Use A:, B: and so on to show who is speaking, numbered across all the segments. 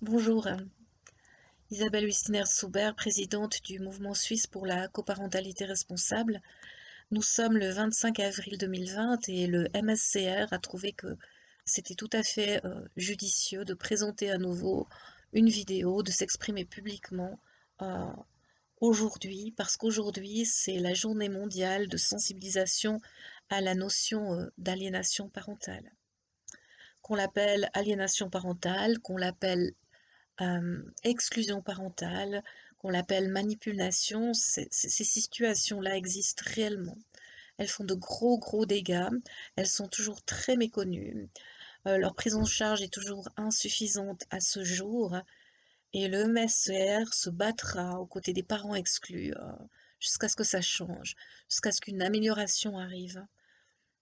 A: Bonjour, Isabelle Wistiner-Soubert, présidente du mouvement suisse pour la coparentalité responsable. Nous sommes le 25 avril 2020 et le MSCR a trouvé que c'était tout à fait judicieux de présenter à nouveau une vidéo, de s'exprimer publiquement euh, aujourd'hui, parce qu'aujourd'hui c'est la journée mondiale de sensibilisation à la notion d'aliénation parentale. Qu'on l'appelle aliénation parentale, qu'on l'appelle exclusion parentale, qu'on l'appelle manipulation, ces situations-là existent réellement. Elles font de gros dégâts, elles sont toujours très méconnues, leur prise en charge est toujours insuffisante à ce jour, et le MSR se battra aux côtés des parents exclus jusqu'à ce que ça change, jusqu'à ce qu'une amélioration arrive.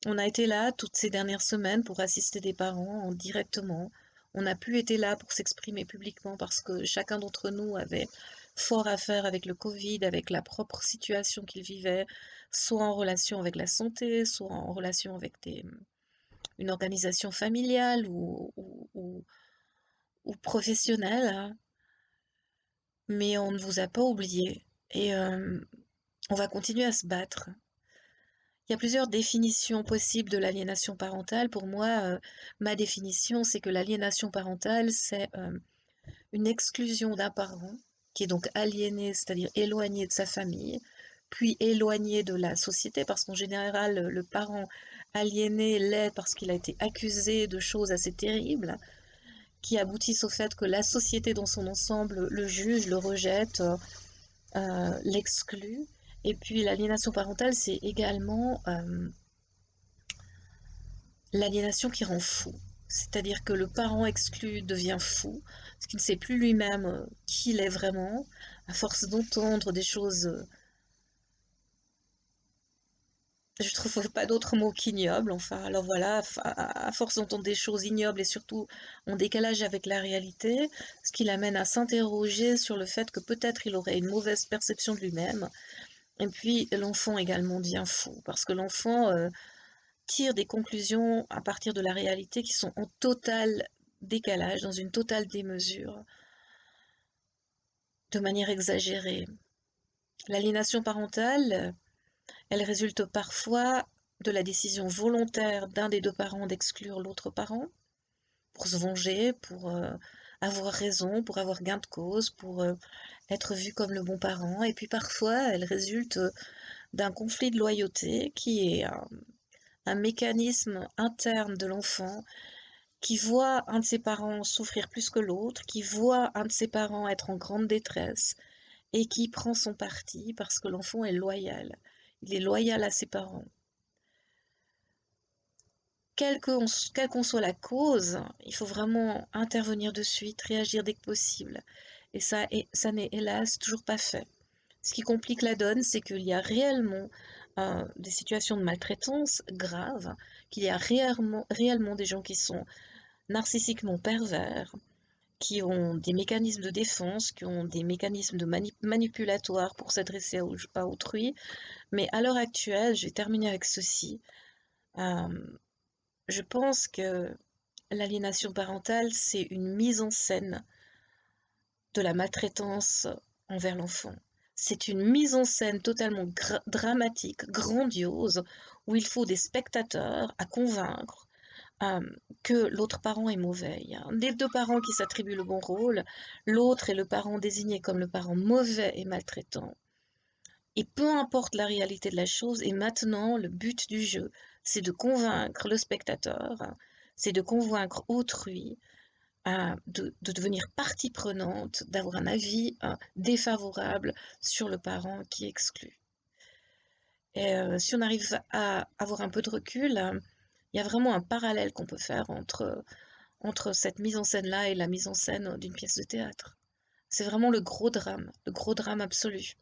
A: On a été là toutes ces dernières semaines pour assister des parents directement. On n'a plus été là pour s'exprimer publiquement parce que chacun d'entre nous avait fort à faire avec le Covid, avec la propre situation qu'il vivait, soit en relation avec la santé, soit en relation avec une organisation familiale ou professionnelle, hein. Mais on ne vous a pas oublié et on va continuer à se battre. Il y a plusieurs définitions possibles de l'aliénation parentale. Pour moi, ma définition, c'est que l'aliénation parentale, c'est une exclusion d'un parent qui est donc aliéné, c'est-à-dire éloigné de sa famille, puis éloigné de la société, parce qu'en général, le parent aliéné l'est parce qu'il a été accusé de choses assez terribles, qui aboutissent au fait que la société dans son ensemble le juge, le rejette, l'exclut. Et puis l'aliénation parentale, c'est également l'aliénation qui rend fou. C'est-à-dire que le parent exclu devient fou, parce qu'il ne sait plus lui-même qui il est vraiment, à force d'entendre des choses, je trouve pas d'autre mot qu'ignoble, enfin, alors voilà, à force d'entendre des choses ignobles et surtout en décalage avec la réalité, ce qui l'amène à s'interroger sur le fait que peut-être il aurait une mauvaise perception de lui-même. Et puis l'enfant également devient fou, parce que l'enfant tire des conclusions à partir de la réalité qui sont en total décalage, dans une totale démesure, de manière exagérée. L'aliénation parentale, elle résulte parfois de la décision volontaire d'un des deux parents d'exclure l'autre parent pour se venger, pour avoir raison, pour avoir gain de cause, pour être vu comme le bon parent. Et puis parfois, elle résulte d'un conflit de loyauté qui est un mécanisme interne de l'enfant qui voit un de ses parents souffrir plus que l'autre, qui voit un de ses parents être en grande détresse et qui prend son parti parce que l'enfant est loyal. Il est loyal à ses parents. Quelle qu'en soit la cause, il faut vraiment intervenir de suite, réagir dès que possible. Et ça n'est hélas toujours pas fait. Ce qui complique la donne, c'est qu'il y a réellement des situations de maltraitance graves, qu'il y a réellement des gens qui sont narcissiquement pervers, qui ont des mécanismes de défense, qui ont des mécanismes de manipulatoires pour s'adresser à autrui. Mais à l'heure actuelle, je vais terminer avec ceci. Euh, je pense que l'aliénation parentale, c'est une mise en scène de la maltraitance envers l'enfant. C'est une mise en scène totalement dramatique, grandiose, où il faut des spectateurs à convaincre euh, que l'autre parent est mauvais. Il y a un des deux parents qui s'attribue le bon rôle, l'autre est le parent désigné comme le parent mauvais et maltraitant. Et peu importe la réalité de la chose, et maintenant le but du jeu, c'est de convaincre le spectateur, c'est de convaincre autrui de devenir partie prenante, d'avoir un avis défavorable sur le parent qui exclut. Et si on arrive à avoir un peu de recul, il y a vraiment un parallèle qu'on peut faire entre cette mise en scène-là et la mise en scène d'une pièce de théâtre. C'est vraiment le gros drame absolu.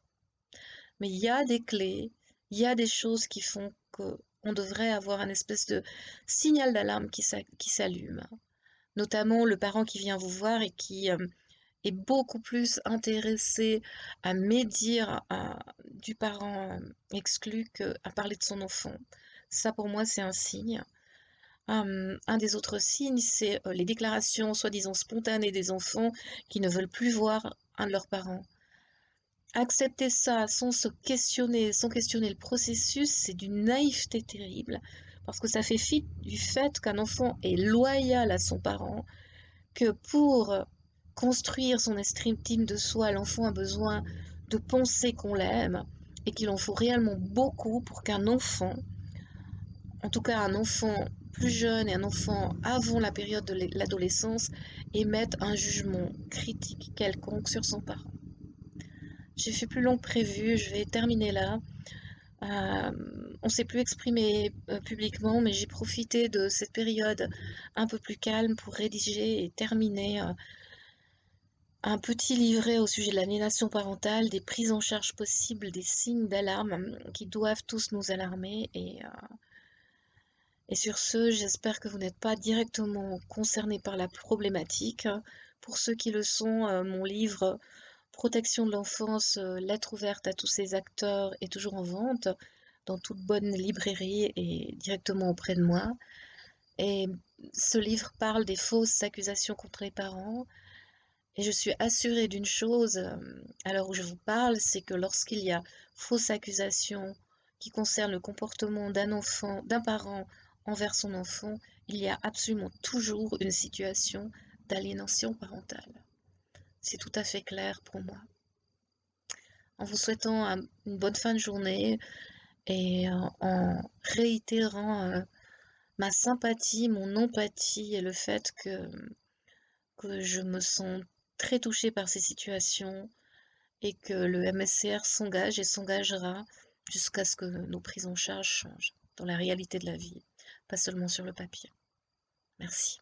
A: Mais il y a des clés, il y a des choses qui font qu'on devrait avoir un espèce de signal d'alarme qui s'allume. Notamment le parent qui vient vous voir et qui est beaucoup plus intéressé à médire du parent exclu qu'à parler de son enfant. Ça, pour moi, c'est un signe. Un des autres signes, c'est, les déclarations soi-disant spontanées des enfants qui ne veulent plus voir un de leurs parents. Accepter ça sans questionner le processus, c'est d'une naïveté terrible, parce que ça fait fi du fait qu'un enfant est loyal à son parent, que pour construire son estime de soi, l'enfant a besoin de penser qu'on l'aime et qu'il en faut réellement beaucoup pour qu'un enfant, en tout cas un enfant plus jeune et un enfant avant la période de l'adolescence, émette un jugement critique quelconque sur son parent. J'ai fait plus long que prévu, je vais terminer là. On ne s'est plus exprimé publiquement, mais j'ai profité de cette période un peu plus calme pour rédiger et terminer un petit livret au sujet de l'aliénation parentale, des prises en charge possibles, des signes d'alarme qui doivent tous nous alarmer. Et sur ce, j'espère que vous n'êtes pas directement concernés par la problématique. Pour ceux qui le sont, mon livre Protection de l'enfance, lettre ouverte à tous ces acteurs est toujours en vente dans toute bonne librairie et directement auprès de moi. Et ce livre parle des fausses accusations contre les parents. Et je suis assurée d'une chose, à l'heure où je vous parle, c'est que lorsqu'il y a fausse accusation qui concerne le comportement d'un enfant, d'un parent envers son enfant, il y a absolument toujours une situation d'aliénation parentale. C'est tout à fait clair pour moi. En vous souhaitant une bonne fin de journée et en réitérant ma sympathie, mon empathie et le fait que je me sens très touchée par ces situations et que le MSCR s'engage et s'engagera jusqu'à ce que nos prises en charge changent dans la réalité de la vie, pas seulement sur le papier. Merci.